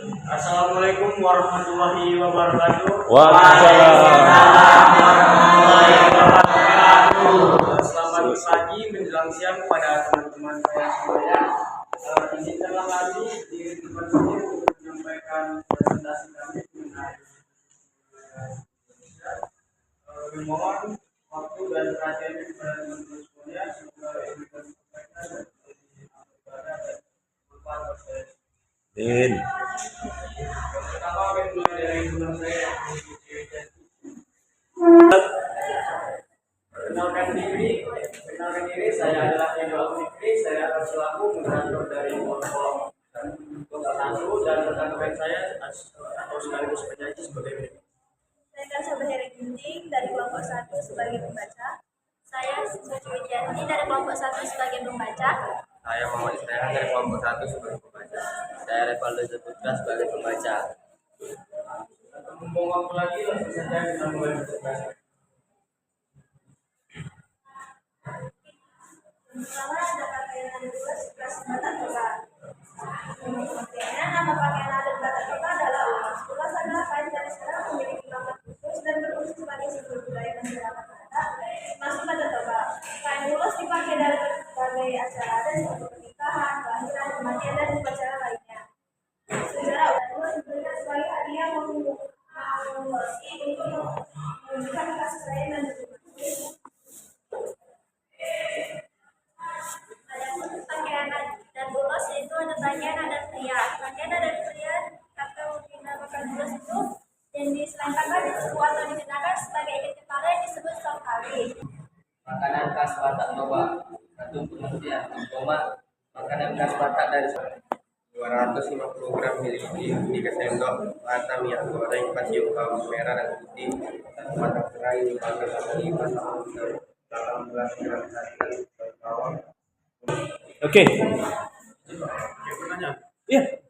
Assalamualaikum warahmatullahi wabarakatuh. Waalaikumsalam warahmatullahi wabarakatuh. Selamat pagi menjelang siang kepada teman-teman saya semuanya. Izinkanlah kami di tempat ini untuk menyampaikan presentasi kami mengenai mohon waktu dan perhatian kepada teman-teman semuanya. Semoga ini bisa disampaikan dan bermanfaat. Pertama kami mulai dari teman saya. Kenalkan diri, saya adalah Hendro Fikri. Saya akan selaku moderator dari kelompok satu dan rekan-rekan saya atau sekaligus penyanyi sebagai berikut. Saya Kasih Bahari Ginting dari kelompok 1 sebagai pembaca. Saya Suci Widianti dari kelompok 1 sebagai pembaca. Saya Muhammad Ismail dari kelompok 1 sebagai pembaca. Saya Revaldo Zaputra sebagai pembaca. Membuang waktu lagi, langsung saja kita mulai presentasi. Pertama ada pakaian adat kelas Batak Toba. Nama pakaian adat Batak Toba adalah ulas. Ulas adalah kain tradisional memiliki lambang khusus dan berfungsi sebagai simbol budaya masyarakat Batak, masuk Batak Toba. Kain ulas dipakai dalam berbagai acara adat seperti pernikahan, kelahiran, kematian, dan upacara lainnya. Sejarah ulas diberikan sebagai hadiah memulasi untuk menunjukkan kasih sayang dan dukungan. Pakaian adat ulas itu ada pakaian adat pria. Pakaian adat pria atau dinamakan ulas itu dan diselengkapkan di tubuh atau dikenakan sebagai ikat kepala yang disebut tongkali. Makanan khas Batak Toba. Satu pengertian. Makanan khas Batak dari 250 gram miliki 3 sendok mata minyak goreng pasium bawang merah dan putih, 1 batang serai, 5 kaki, 18 gram santan, bawang. Oke. Pertanyaan. Iya.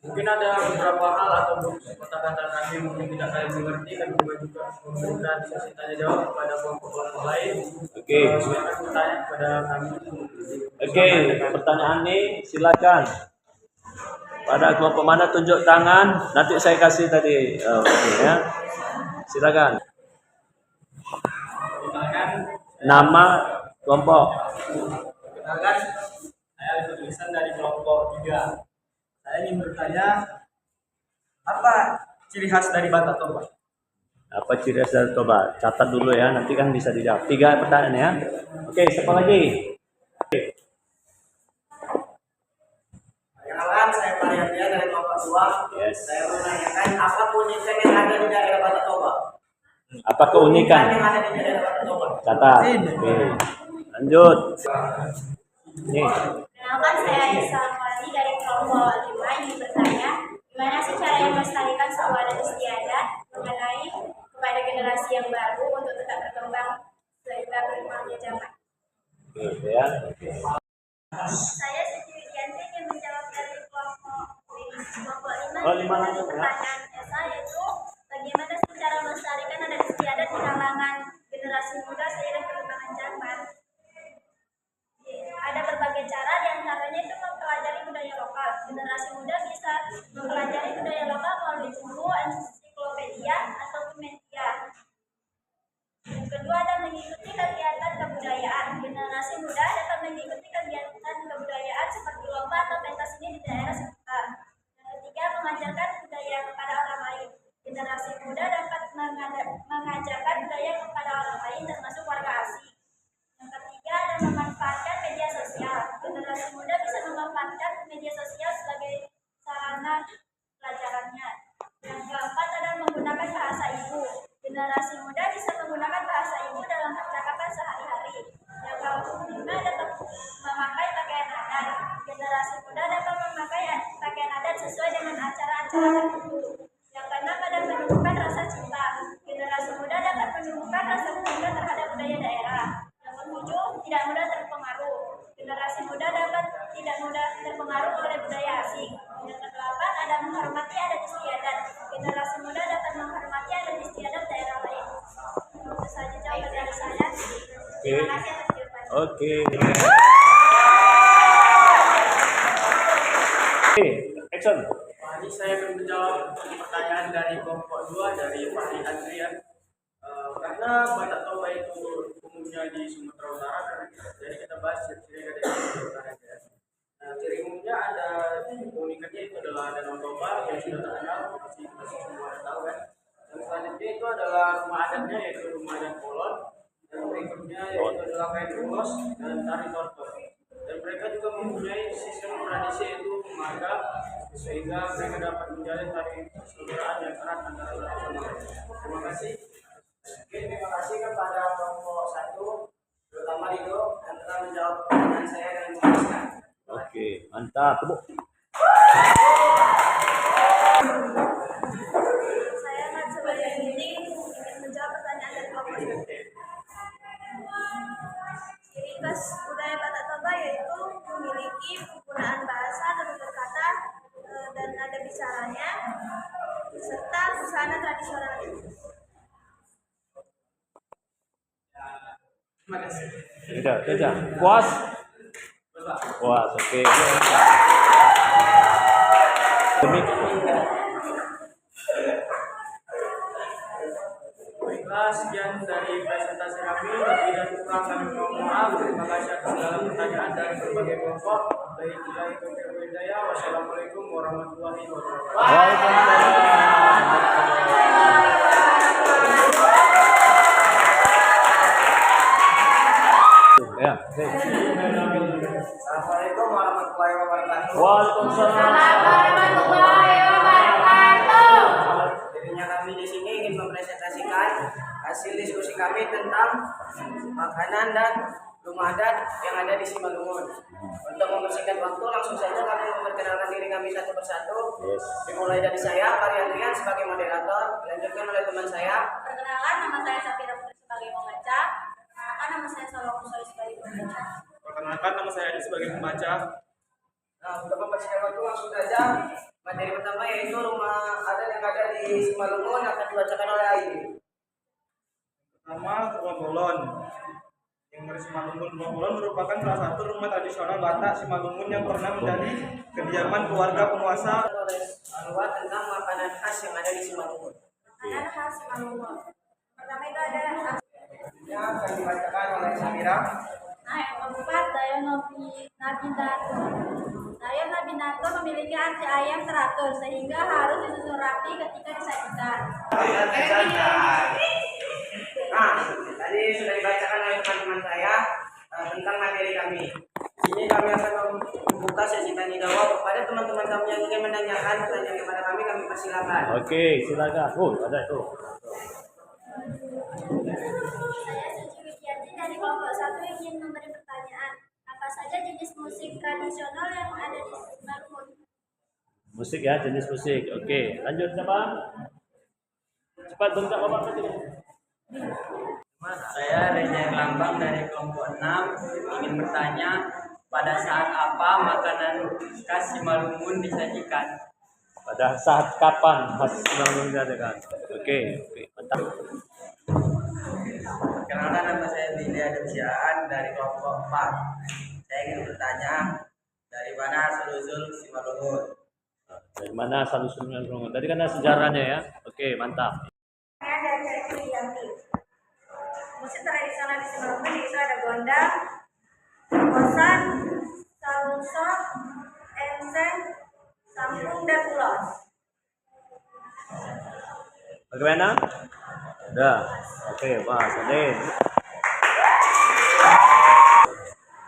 Mungkin ada beberapa hal atau kata-kata kami mungkin tidak kalian mengerti dan juga memberikan sesi tanya jawab kepada kelompok lain. Oke. Silakan bertanya kepada kami. Oke, pertanyaan nih silakan. Pada kelompok mana tunjuk tangan? Nanti saya kasih tadi. Oke ya. Silakan. Pertanyaan. Nama kelompok. Perkenalkan, saya Alif Tulisan dari kelompok 3. Saya ingin bertanya, apa ciri khas dari Batak Toba? Apa ciri khas dari Toba? Catat dulu ya, nanti kan bisa dijawab. 3 pertanyaan ya. Oke, siapa lagi? Perkenalkan, saya Mariatia dari kelompok 2. Yes. Saya menanyakan apa keunikan yang ada di daerah Batak Toba? Apa keunikan? Yang ada di daerah Batak Toba. Catat. Oke. Lanjut. Nih. Perkenalkan, saya Aisyah Wali dari kelompok 5 ingin bertanya, gimana sih cara yang melestarikan sebuah adat istiadat mengenai kepada generasi yang baru untuk tetap berkembang sehingga berkembangnya zaman. Oke ya. Saya Suci Widianti ingin menjawab dari kelompok 5. Oh, 5 langsung, ya. Pertanyaan saya yaitu bagaimana sih cara melestarikan adat istiadat di kalangan generasi muda seiring perkembangan zaman? Ada berbagai cara, diantaranya itu mempelajari budaya lokal. Generasi muda bisa mempelajari budaya lokal melalui buku, ensiklopedia, ataupun media. Yang kedua ada mengikuti kegiatan kebudayaan. Generasi muda dapat mengikuti kegiatan kebudayaan seperti lomba atau pentas seni di daerah sekitar. Yang ketiga mengajarkan budaya kepada orang lain. Generasi muda dapat mengajarkan budaya kepada orang lain termasuk warga asing. Yang ketiga ada memanfaatkan media sosial. Generasi muda bisa memanfaatkan media sosial sebagai sarana pelajarannya. Yang keempat ada menggunakan bahasa ibu. Generasi muda bisa menggunakan bahasa ibu dalam percakapan sehari-hari. Yang kelima dapat memakai pakaian adat. Generasi muda dapat memakai pakaian adat sesuai dengan acara-acara tertentu. Yang keenam ada menumbuhkan rasa cinta. Generasi muda dapat menumbuhkan rasa cinta terhadap budaya daerah. Yang ketujuh, tidak mudah terpengaruh. Generasi muda dapat tidak mudah terpengaruh oleh budaya asing. Yang kedelapan ada menghormati adat istiadat. Generasi muda dapat menghormati adat istiadat daerah lain. Itu saja jawaban dari saya. Terima kasih atas jawabannya. Oke. Action. Tadi saya akan menjawab pertanyaan dari kelompok 2 dari Fahri Andrian. Karena Batak Toba itu umumnya di Sumatera Utara, jadi kita bahas ciri-ciri dari Sumatera Utara. Nah, ciri umumnya ada unikatnya itu adalah Danau Toba yang sudah terkenal, pasti semua tahu kan. Yang selanjutnya itu adalah rumah adatnya yaitu rumah adat Kolon, dan berikutnya yaitu adalah kain ulos dan tari tortor. Dan mereka juga mempunyai sistem tradisi yaitu marga, sehingga mereka dapat menjalin tari persaudaraan yang erat antara satu sama lain. Terima kasih. Oke, terima kasih kepada kelompok 1, terutama Rido yang telah menjawab pertanyaan saya dengan memuaskan. Oke, mantap. Tepuk. Saya akan sebagai ini ingin menjawab pertanyaan dari kelompok 1. Ciri khas budaya Batak Toba yaitu memiliki penggunaan bahasa atau tutur kata dan nada bicaranya serta busana tradisional. Terima kasih. Tidak. Puas? Puas, oke. Baiklah, sekian dari presentasi kami. Lebih dan kurang kami mohon maaf. Terima kasih atas segala pertanyaan dari berbagai kelompok. Baiklah, itu Hidayah. Wassalamualaikum warahmatullahi wabarakatuh. Ya, oke. Assalamualaikum warahmatullahi wabarakatuh. Waalaikumsalam. Jadinya kami di sini ingin mempresentasikan hasil diskusi kami tentang makanan dan rumah adat yang ada di Simalungun. Untuk membersihkan waktu, langsung saja kami memperkenalkan diri kami satu persatu. Yes. Dimulai dari saya, Fahri Andrian sebagai moderator, dilanjutkan oleh teman saya. Perkenalan, nama saya Safira Putri sebagai pembaca. Nama saya Salwa Kusoi sebagai pembaca. Perkenalkan, nama saya Adi sebagai pembaca. Nah, untuk membersihkan waktu langsung saja. Materi pertama yaitu rumah adat yang ada di Simalungun akan dibacakan oleh Aini. Pertama, Rumah Bolon. Yang dari Simalungun. Rumah Bolon merupakan salah satu rumah tradisional Batak Simalungun yang pernah menjadi kediaman keluarga penguasa. Oleh Anwar tentang makanan khas yang ada di Simalungun. Makanan khas Simalungun. Pertama itu ada Yang akan dibacakan oleh Samira. Nah, yang keempat Dayo Nabinato. Dayo Nabinato memiliki arti ayam teratur sehingga harus disusun rapi ketika disajikan. Nah, tadi sudah dibacakan oleh teman-teman saya tentang materi kami. Di sini kami akan membuka sesi tanya jawab kepada teman-teman kami yang ingin menanyakan pertanyaan kepada kami persilakan. Oke, silakan. Oh, ada itu. Saya Suci Widianti dari kelompok 1 ingin memberi pertanyaan. Apa saja jenis musik tradisional yang ada di Simalungun? Musik ya, jenis musik. Oke, lanjut siapa? Cepat bentak Bapak tadi. Saya Reza Lambang dari kelompok 6 ingin bertanya pada saat apa makanan khas Simalungun disajikan? Pada saat kapan khas Simalungun diadakan? Oke, mantap. Perkenalkan, nama saya Billy Adamsiaan dari kelompok 4. Saya ingin bertanya dari mana asal-usul Simalungun? Dari mana asal-usul Simalungun? Tadi kan ada sejarahnya ya. Oke, mantap. Saya dari Suci Widianti. Musik tradisional di Simalungun itu ada gondang, kosan, saluso, enseng, sampung, dan ulos. Bagaimana? Udah. Oke, Mas Adin.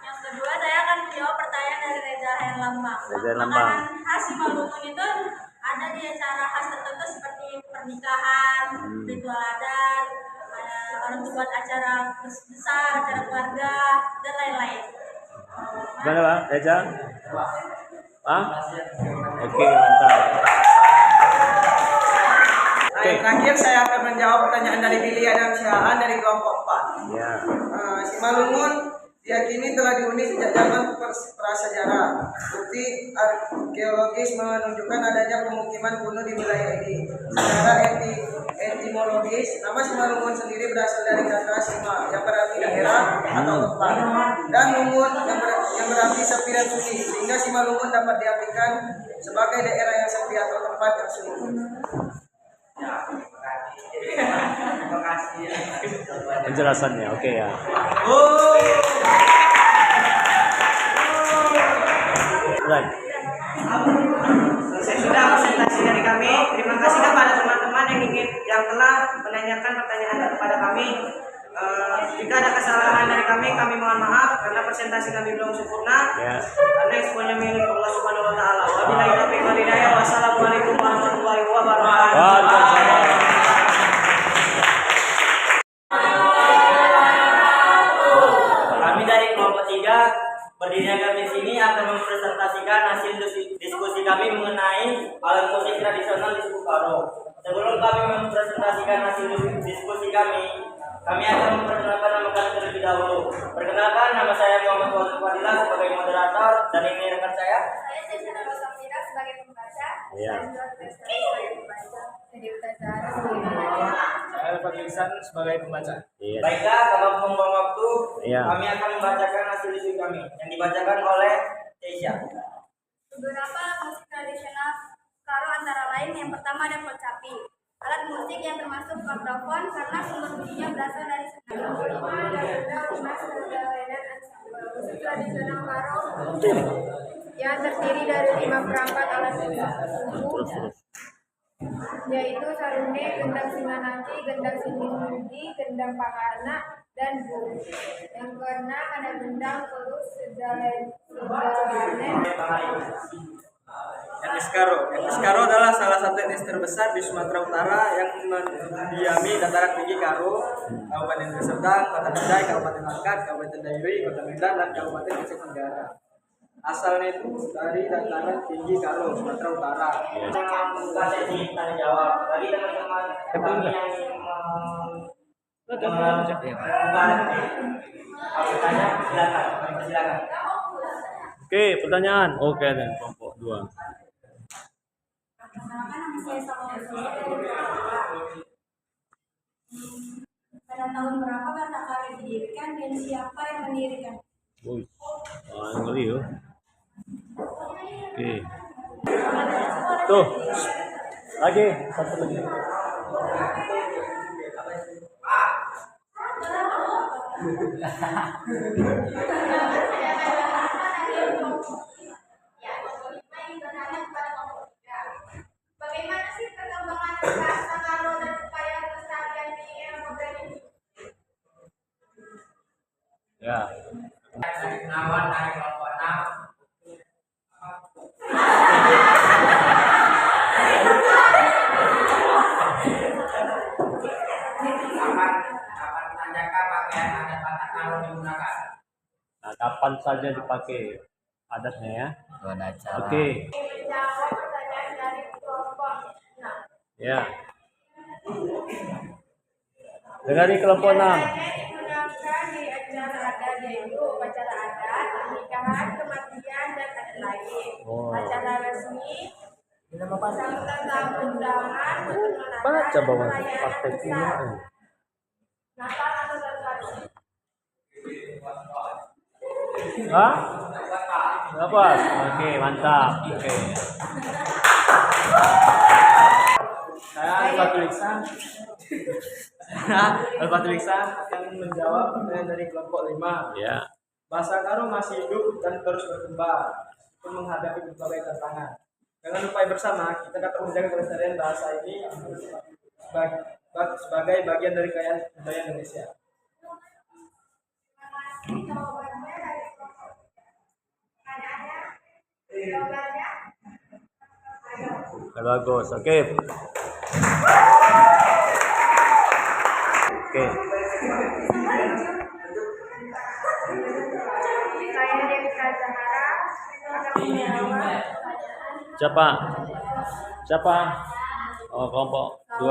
Yang kedua, saya akan menjawab pertanyaan dari Reza Herlambang. Reza Herlambang. Makanan khas Simalungun itu ada di acara khas tertentu seperti pernikahan, ritual adat, orang buat acara besar, acara keluarga, dan lain-lain. Gimana Bang? Reza? Ah? Oke, mantap. Nah, yang terakhir saya akan menjawab pertanyaan dari Billy Adamsiaan dari kelompok 4. Ya. Simalungun diyakini telah dihuni sejak zaman prasejarah. Bukti arkeologis menunjukkan adanya pemukiman kuno di wilayah ini. Secara etimologis, nama Simalungun sendiri berasal dari kata Sima yang berarti daerah atau tempat, dan Lungun yang berarti sepi dan sunyi, sehingga Simalungun dapat diartikan sebagai daerah yang sepi atau tempat. tempat yang sulit. Terima kasih. Penjelasannya, oke ya. Right. Selesai sudah presentasi dari kami. Terima kasih kepada teman-teman yang telah menanyakan pertanyaan kepada kami. Jika ada kesalahan dari kami mohon maaf karena presentasi kami belum sempurna. Ya. Karena semuanya milik Allah Subhanahu wa taala. Wabillahi taufiq wal hidayah. Wassalamualaikum warahmatullahi wabarakatuh. Waalaikumsalam. Kami dari kelompok 3 berdirinya kami di sini akan mempresentasikan hasil diskusi kami mengenai alat musik tradisional di suku Karo. Sebelum kami mempresentasikan hasil diskusi kami akan memperkenalkan nama kami terlebih dahulu. Perkenalkan, nama saya Muhammad Fadilah sebagai moderator dan ini rekan saya. Saya Cesara Rosafira sebagai pembaca. Iya. Dan Dr. sebagai pembaca. Jadi Dr. Zahra sebagai pembaca. Saya Fatih Ihsan sebagai pembaca. Iya. Baiklah, tanpa membuang waktu, Iya. kami akan membacakan hasil diskusi kami yang dibacakan oleh Keisha. Beberapa alat musik tradisional Karo antara lain yang pertama ada kecapi, alat musik yang termasuk mikrofon karena sumber bunyinya berasal dari senar. Kelima ada benda emas dan musik tradisional Karo yang terdiri dari 5 perangkat alat musik, yaitu sarunde, gendang singanaki, gendang siningudi, gendang pakana, dan bung. Yang keenam ada gendang, pelus, sedalane. Etnis Karo adalah salah satu etnis terbesar di Sumatera Utara yang mendiami dataran tinggi Karo, Kabupaten Deli Serdang, Kota Kendai, Kabupaten Langkat, Kabupaten Dairi, Kota Medan, dan Kabupaten Aceh Tenggara. Asalnya itu dari dataran tinggi Karo, Sumatera Utara. Buka sesi tanya jawab bagi teman-teman kami yang tanya, silakan. Oke, pertanyaan. Oke, dan kelompok 2. Perkenalkan, nama saya Salma Rasulullah dari Jakarta. Pada tahun berapa Batak Karo didirikan dan siapa yang mendirikan? Wih, ngeri yo. Oke. Tuh. Lagi, satu lagi. Bagaimana sih perkembangan bahasa Karo dan upaya pelestarian di era modern ini? Ya. Kenawan dari kelompok 6. Kapan sajakah pakaian adat Batak Karo digunakan? Nah, kapan saja dipakai adatnya ya? Oke. Menjawab pertanyaan dari kelompok 6. Ya. Dari kelompok 6. Digunakan di acara adat yaitu upacara adat, pernikahan, kematian, dan adat lain. Oh. Acara resmi, sambutan tamu undangan, pertemuan Baca adat, bawah perayaan praktek ini. besar, Natal atau tahun baru. Hah? Lepas. Oke, mantap. Oke. Saya Al-Fatul Ihsan. Al-Fatul Ihsan akan menjawab pertanyaan dari kelompok 5. Ya. Bahasa Karo masih hidup dan terus berkembang untuk menghadapi berbagai tantangan. Dengan upaya bersama, kita dapat menjaga kelestarian bahasa ini sebagai bagian dari kekayaan budaya Indonesia. Jawabannya dari kelompok. Jawabannya. Bagus. Oke. Oke. Saya Devika Zahara akan menjawab Siapa? Siapa? Oh, kelompok 2.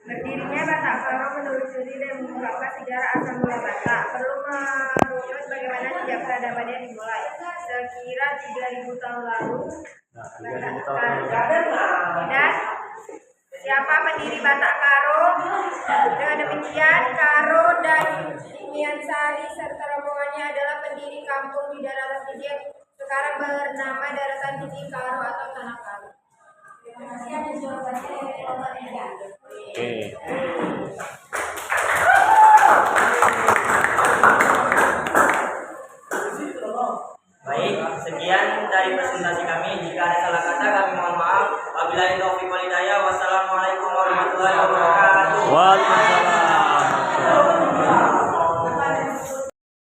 Berdirinya Batak Karo menelusuri dan mengungkapkan sejarah asal mula Batak. Perlu merunut bagaimana sejak peradabannya dimulai. Sekira 3.000 tahun lalu, Nah, Batak 3.000 tahun. Karo dan siapa pendiri Batak Karo? Dengan demikian, Karo dan Mian Sari serta rombongannya adalah pendiri kampung di daratan tinggi sekarang bernama Daratan Tinggi Karo atau Tanah Karo. Terima kasih atas jawabannya dari kelompok 3. Oke. Baik, sekian dari presentasi kami. Jika ada salah kata kami mohon maaf. Wabillahi taufiq wal hidayah. Wassalamualaikum warahmatullahi wabarakatuh. Waalaikumsalam.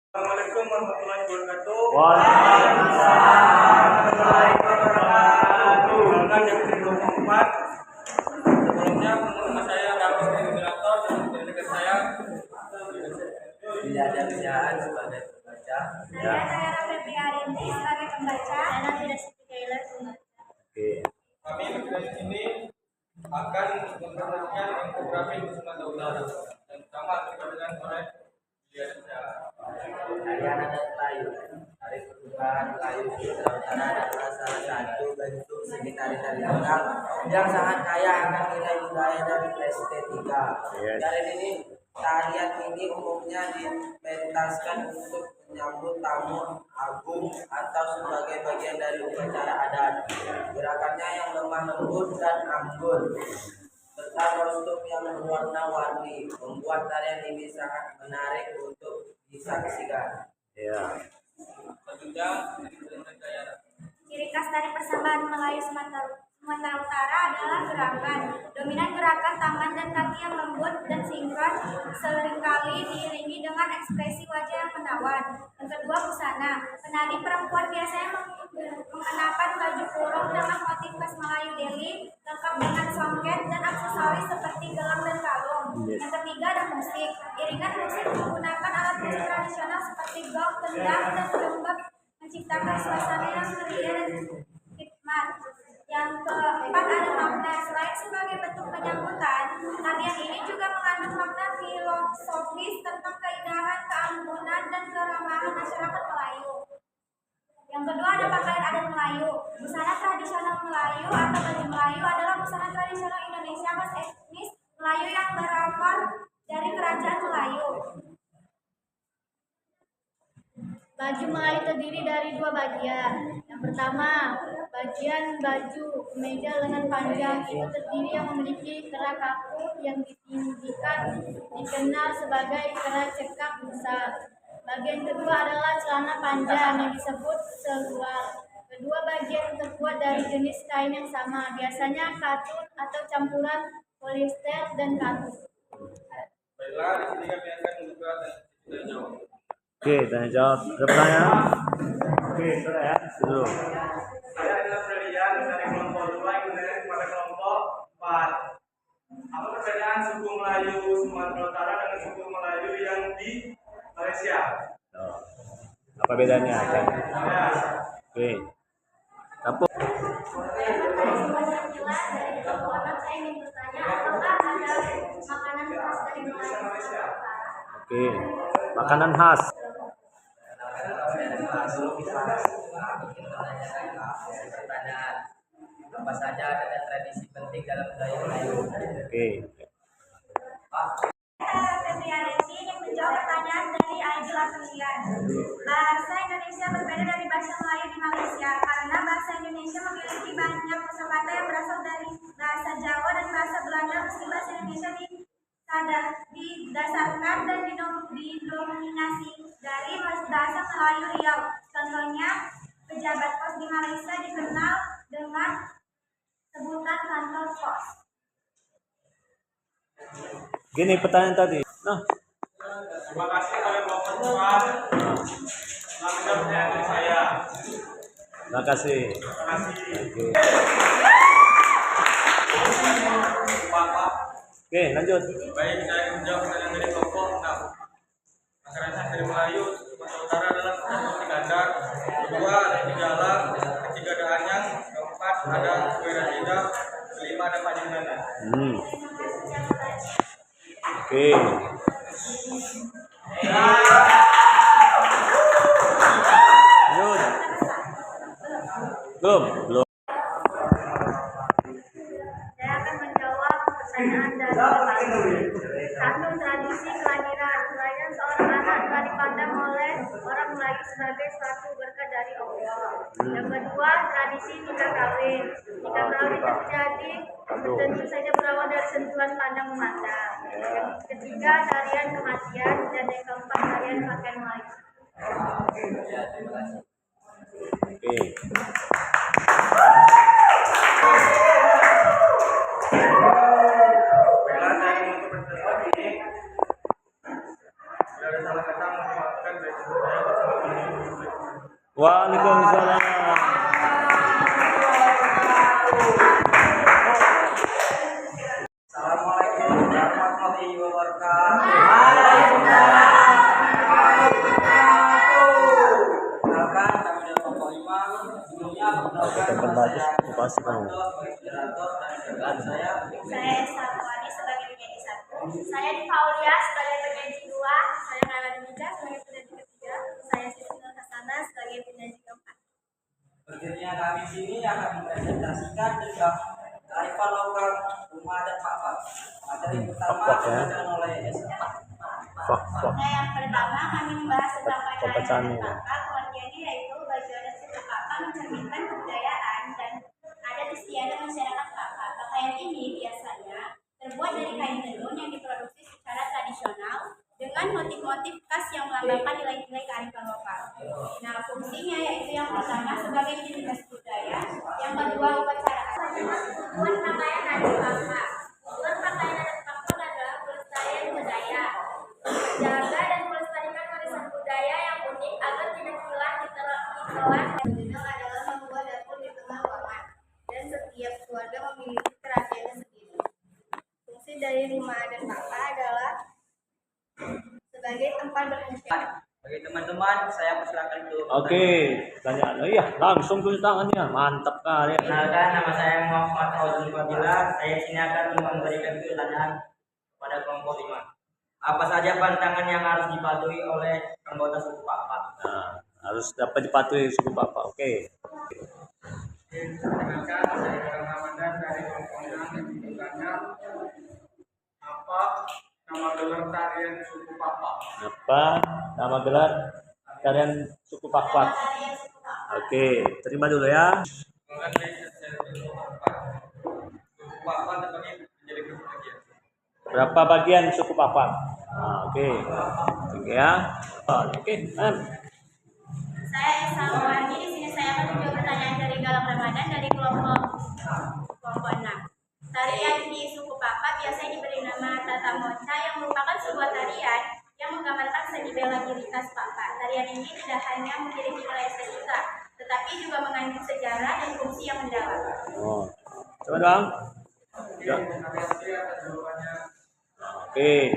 Assalamualaikum warahmatullahi wabarakatuh. Waalaikumsalam. Perkenalkan yang ke-24. Sebelumnya nama saya David Moderator dan di dekat saya Bila ada kerjaan sebagai pembaca. Saya Raffi Arinti sebagai pembaca. Dan Tidak Siti Taylor pembaca. Oke. kami di sini akan memperhatikan infografi di Sumatera Utara dan sama diberikan oleh Harian adat Melayu. Hari Perubahan Melayu Sumatera Utara adalah salah satu bentuk seni tari-tari lokal yang sangat kaya akan nilai budaya dan estetika. Yes. Dari ini tarian ini umumnya dipentaskan untuk menyambut tamu agung atau sebagai bagian dari upacara adat. Gerakannya yang lemah lembut dan anggun serta kostum yang berwarna-warni membuat tarian ini sangat menarik untuk disaksikan. Ya. selanjutnya diberikan gaya. Ciri khas dari persembahan Melayu Sumatera Utara adalah gerakan. Dominan gerakan tangan dan kaki yang lembut dan sinkron, seringkali diiringi dengan ekspresi wajah yang menawan. Yang kedua, busana. Penari perempuan biasanya mengenakan baju kurung dengan motif khas Melayu Delhi, lengkap dengan songket dan aksesoris seperti gelang dan kalung. Yang ketiga, ada musik. Iringan musik menggunakan alat musik tradisional seperti gong, kendang, dan gerembak menciptakan suasana yang ceria dan hikmat. Yang keempat, ada makna. Selain sebagai bentuk penyambutan, tarian ini juga mengandung makna filosofis tentang keindahan, keanggunan, dan keramahan masyarakat Melayu. Yang kedua, ada pakaian adat Melayu. Busana tradisional Melayu atau baju Melayu adalah busana tradisional Indonesia khas etnis Melayu yang berakar dari kerajaan Melayu. Baju Melayu terdiri dari dua bagian. Yang pertama, bagian baju kemeja lengan panjang itu terdiri yang memiliki kera kaku yang ditinggikan, dikenal sebagai kera cekak besar. Bagian kedua adalah celana panjang yang disebut seluar. Kedua bagian terbuat dari jenis kain yang sama, biasanya katun atau campuran poliester dan katun. Baiklah, di sini kami akan membuka dan tidak jawab. Oke, tanya jawab. Ada pertanyaan? Oke, sudah ya. Dulu. Saya adalah Fredian dari kelompok 2 yang mendengar kepada kelompok 4. Apa perbedaan suku Melayu Sumatera Utara dengan suku Melayu yang di Malaysia? Oh. Apa bedanya? Kan? Oke. Kampung. Dari kelompok 6 saya ingin bertanya, apakah ada makanan khas dari Melayu Sumatera Utara? Oke. Makanan khas. Apa saja ada tradisi penting dalam budaya Melayu? Oke. Febrianesi ingin menjawab pertanyaan dari Aidil Afilian. Bahasa Indonesia berbeda dari bahasa Melayu di Malaysia karena bahasa Indonesia memiliki banyak kosakata yang berasal dari bahasa Jawa dan bahasa Belanda, meski bahasa Indonesia didasarkan dan didominasi dari bahasa Melayu Riau. Contohnya, pejabat pos di Malaysia dikenal dengan sebutan kantor pos. Gini pertanyaan tadi. Nah, Terima kasih kepada kelompok 4 telah menjawab pertanyaan dari saya. terima kasih. Terima kasih. Oke. Pak. Oke, lanjut. Baik, saya akan menjawab pertanyaan dari kelompok 6. Makanan khas dari Melayu Sumatera Utara adalah roti gandar, kedua ada tigalang, ketiga ada anyang, keempat ada kue rajida, kelima ada panjenengan. Oke. Lanjut. Belum. Saya akan menjawab pertanyaan dari satu, tradisi kelahiran. Kelahiran seorang anak telah dipandang oleh orang Melayu sebagai suatu berkah dari Allah. Yang kedua, tradisi nikah kawin. Nikah kawin terjadi tentu saja berawal dari sentuhan pandang memandang. Yang ketiga, tarian kematian, dan yang keempat, tarian pakaian wajib. Oke. Bella, saya mau berterima ini. Tidak ada salah kata, memaafkan baik itu saya bersama dengan Waalaikumsalam. Assalamualaikum warahmatullahi wabarakatuh. Kenalkan, kami dari Kelompok 5. Sebelumnya, perkenalkan nama saya Pasti kamu. Wiranto dan rekan saya. Saya Salwani sebagai penyanyi 1. Saya di Paulia sebagai penyanyi 2. Saya Nala Dimika sebagai penyanyi 3. Saya Siti Nur Hasanah sebagai penyanyi 4. Berikutnya kami sini akan mempresentasikan tentang kearifan lokal rumah adat Pak. Materi pertama dibacakan oleh S4. Nah, yang pertama kami membahas tentang Pak pakaian Cani. adat Papa. Pengertiannya yaitu baju adat suku Papa mencerminkan kebudayaan dan adat istiadat masyarakat Papa. Pakaian ini biasanya terbuat dari kain tenun yang diproduksi secara tradisional dengan motif-motif khas yang melambangkan nilai-nilai kearifan lokal. Nah, fungsinya yaitu yang pertama sebagai identitas budaya, yang kedua upacara tujuan pakaian adat Papa. Tujuan pakaian adat Papa adalah pelestarian budaya, menjaga dan melestarikan warisan budaya yang unik agar tidak hilang ditelan. Original adalah membuat dapur di tengah ruangan dan setiap keluarga memiliki kerahasiaannya sendiri. Fungsi dari rumah adat Papa adalah sebagai tempat berfungsi. Bagi teman-teman, saya persilakan untuk Oke, tanya. Iya, langsung tulis tangannya. Mantap kali. Kenalkan, nama saya Muhammad Fauzul Fadila. Saya sini akan memberikan pertanyaan kepada kelompok 5. Apa saja pantangan yang harus dipatuhi oleh anggota suku Papa? Nah, harus dapat dipatuhi suku Papa. Oke. Perkenalkan, saya Galang Ramadan dari kelompok 6 yang bertanya apa nama gelar tarian suku Papa? Apa nama gelar tarian suku Papat? Oke, terima dulu ya. Mengenai suku Papa, suku Papa terbagi menjadi berapa bagian? Berapa bagian suku Papat? Nah, oke. Oke ya. Oke, Saya Esa Wandi. Di sini saya akan menjawab pertanyaan dari Galang Ramadan dari kelompok 6. Tarian di suku Papa biasanya diberi nama Tata Moca yang merupakan sebuah tarian yang menggambarkan seni bela diritas Papa. Tarian ini tidak hanya memiliki nilai estetika, tetapi juga mengandung sejarah dan fungsi yang mendalam. Oh, coba dong. Ya. Terima kasih atas jawabannya. Oke.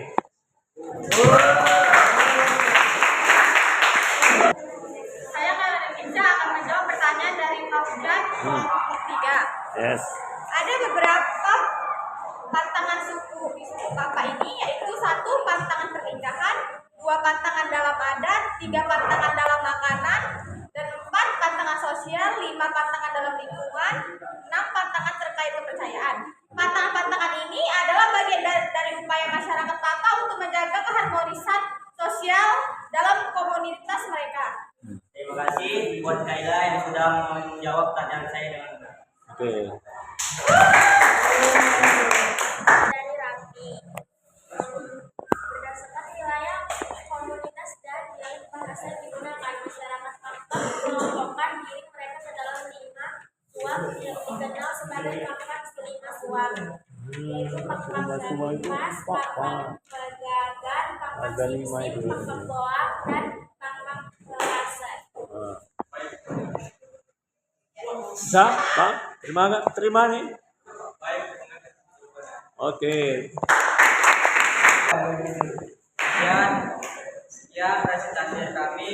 Saya Nala Dimika akan menjawab pertanyaan dari Pak Udan kelompok 3. Yes. Ada beberapa pantangan suku di suku Papa ini, yaitu 1 pantangan pernikahan, 2 pantangan dalam adat, 3 pantangan dalam makanan, dan 4 pantangan sosial, 5 pantangan dalam lingkungan, 6 pantangan terkait kepercayaan. Pantangan-pantangan ini adalah bagian dari upaya masyarakat Papa untuk menjaga keharmonisan sosial dalam komunitas mereka. Terima kasih buat Kaila yang sudah menjawab pertanyaan saya dengan benar. Oke. Dari Rafi. Berdasarkan wilayah komunitas dan wilayah bahasa yang digunakan, masyarakat Papa mengelompokkan diri mereka ke dalam 5 suap yang dikenal sebagai pangkat kelima suap, yaitu pangkat Garimas, pangkat Bagagan, pangkat Simsim, pangkat Boak, dan pangkat Kelasan. Bisa, Pak? Terima nih. Oke. Sekian presentasi dari kami.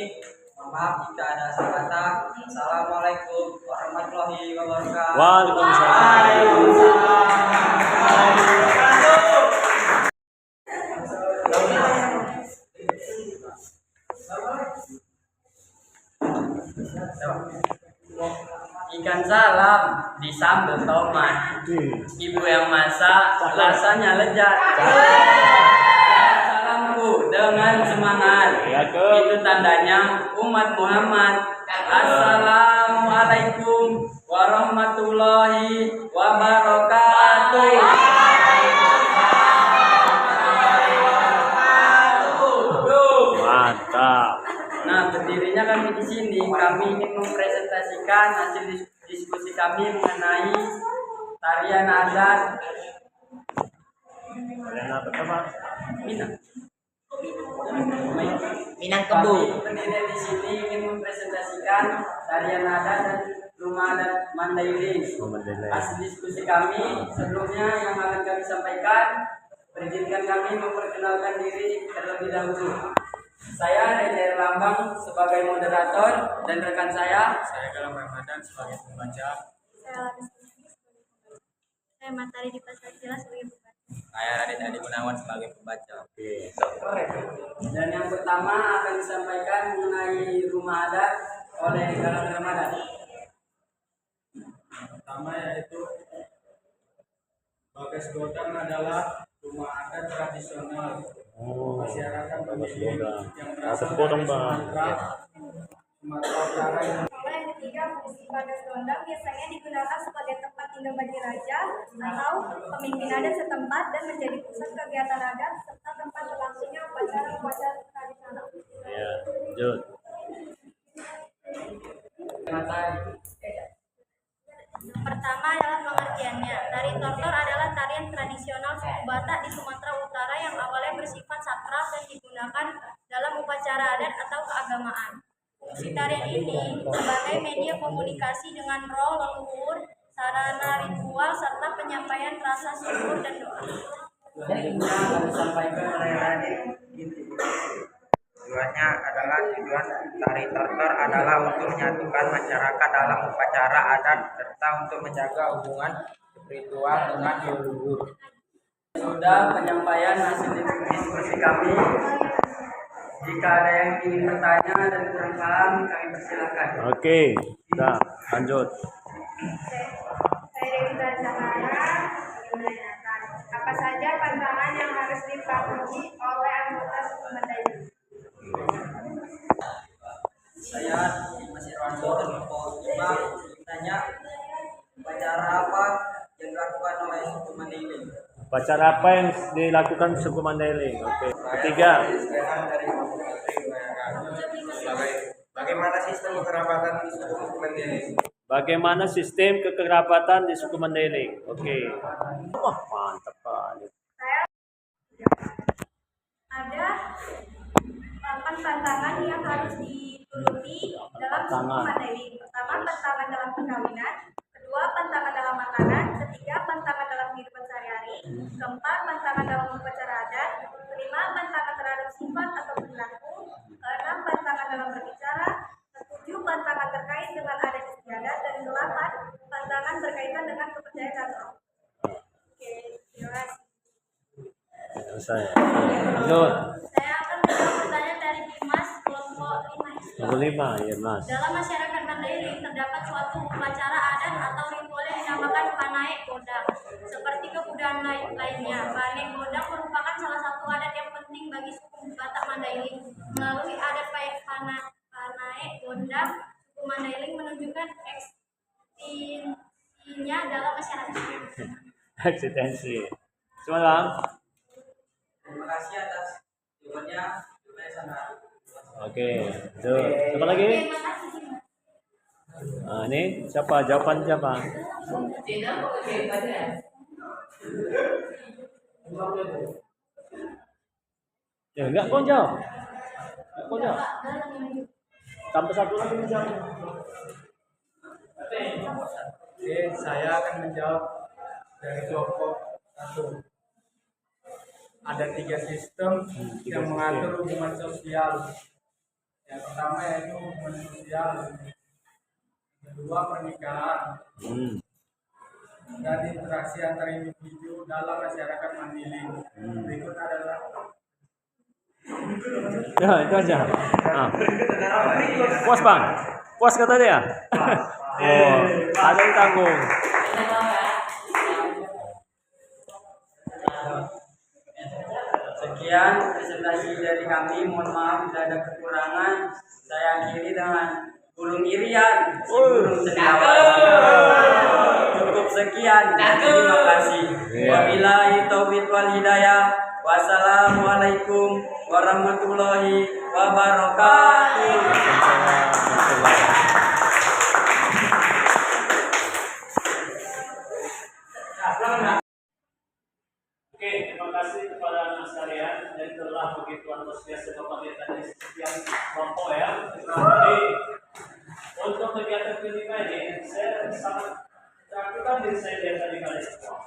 Mohon maaf jika ada salah kata. Assalamualaikum warahmatullahi wabarakatuh. Waalaikumsalam. Ikan salam disambal tomat. Ibu yang masak rasanya lezat. Salamku dengan semangat. Ya, Itu tandanya umat Muhammad Assalamualaikum warahmatullahi wabarakatuh. Mantap. Nah, berdirinya kami di sini, kami ingin mempresentasikan hasil diskusi kami mengenai tarian adat Kalian apa pertama? Minang. Minangkabau. Kami berdiri di sini ingin mempresentasikan tarian adat dan rumah adat Mandailing. Hasil diskusi kami sebelumnya yang akan kami sampaikan, berizinkan kami memperkenalkan diri terlebih dahulu. Saya Reza Lambang sebagai moderator dan rekan saya Galang Ramadan sebagai pembaca. Saya Matahari di Pasar sebagai pembaca. Saya Radit Adi Gunawan sebagai pembaca. Dan yang pertama akan disampaikan mengenai rumah adat oleh Galang Ramadan. Pertama yaitu Bagas Godang adalah rumah adat tradisional masyarakat Mandailing yang berasal dari Sumatera Utara yang Yang ketiga, fungsi Bagas Gondang biasanya digunakan sebagai tempat tinggal bagi raja atau pemimpin adat setempat dan menjadi pusat kegiatan adat serta tempat berlangsungnya upacara-upacara tradisional. Ya, lanjut. Pertama adalah pengertiannya. Tari tortor adalah tarian tradisional suku Batak di Sumatera Utara yang awalnya bersifat sakral dan digunakan dalam upacara adat atau keagamaan. Fungsi tarian ini sebagai media komunikasi dengan roh leluhur, sarana ritual, serta penyampaian rasa syukur dan doa. Selanjutnya akan disampaikan oleh Radit. Tujuannya adalah tari tortor adalah untuk menyatukan masyarakat dalam upacara adat serta untuk menjaga hubungan spiritual dengan leluhur. Sudah penyampaian hasil diskusi kami. Jika ada yang ingin bertanya dan kurang paham, kami persilakan. Oke, kita lanjut. Saya Dewi Bacanara menanyakan, apa saja pantangan yang harus dipatuhi oleh anggota suku Mandailing? Saya Mas Irwanto dan Bapak Lima bertanya, upacara apa yang dilakukan oleh suku Mandailing? Upacara apa yang dilakukan suku Mandailing? Oke. Ketiga. Bagaimana sistem kekerabatan di suku Mandailing? Bagaimana sistem kekerabatan di suku Mandailing? Oke. Wah, mantap kali. Ada 8 pantangan yang harus dituruti dalam suku Mandailing. Pertama, pantangan dalam perkawinan. Kedua, pantangan dalam makanan. Ketiga, pantangan dalam kehidupan sehari-hari. Keempat, pantangan dalam upacara adat. Kelima, pantangan terhadap sifat atau perilaku. Keenam, pantangan dalam berbicara. Ketujuh, pantangan terkait dengan adat istiadat. Dan ke-8, pantangan berkaitan dengan kepercayaan dan roh. Oke, terima kasih. Selesai. Lanjut. Saya akan menjawab pertanyaan dari Dimas kelompok 5. Nomor 5, ya Mas. Dalam masyarakat Mandailing terdapat suatu upacara adat atau ritual yang dinamakan Panaik Godang. Seperti kebudayaan lainnya, Panaik Godang merupakan salah satu adat yang penting bagi suku Batak Mandailing. Melalui adat Panaik Godang, suku Mandailing menunjukkan eksistensinya dalam masyarakat. Eksistensi. Semalam. Terima kasih atas jawabannya. Saya sangat. Oke. Tuh. Siapa lagi? Terima kasih. Nah, ini siapa? Jawaban siapa? Ya enggak kau jawab. Enggak kau jawab. Tambah satu lagi nih jawab. Oke, saya akan menjawab dari kelompok 1. Ada 3 sistem yang mengatur hubungan sosial. Yang pertama yaitu hubungan sosial. Kedua, pernikahan. Dan interaksi antar individu dalam masyarakat Mandailing. Berikut adalah Ya, itu aja. Ah. Puas bang? Puas kata dia? Oh, ada yang tanggung. Sekian presentasi dari kami. Mohon maaf bila ada kekurangan. Saya akhiri dengan burung irian, si burung cendawan. Cukup sekian, terima kasih. Wabillahi taufiq wal hidayah. Wassalamualaikum warahmatullahi wabarakatuh. Oke, terima kasih kepada anak sekalian yang telah begitu antusias dengan kegiatan sekian kelompok ya. Jadi untuk kegiatan kelima ini saya sangat lakukan diri saya dari tadi kali semua.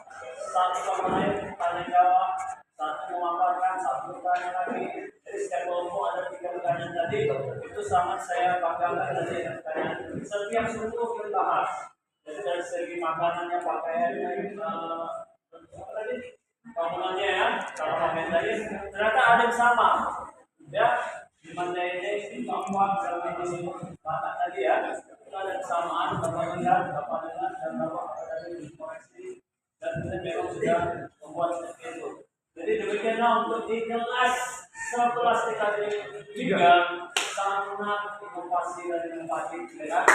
Satu sama lain tanya jawab, satu memaparkan, satu tanya lagi. Jadi setiap kelompok ada 3 pertanyaan tadi, itu sangat saya banggakan dari pertanyaan. Setiap suku dibahas. Jadi dari segi makanannya, pakaiannya, apa tadi? Bangunannya ya, kalau pakaian tadi ternyata ada yang sama, ya. Di mana ini di Papua sama di Batak tadi ya, itu ada kesamaan, Bapak lihat, Bapak dengar dan Bapak tadi dikoreksi dan kita memang sudah membuat seperti itu. Jadi demikianlah untuk di kelas 11 kita juga sangat menarik inovasi dan inovatif, ya kan?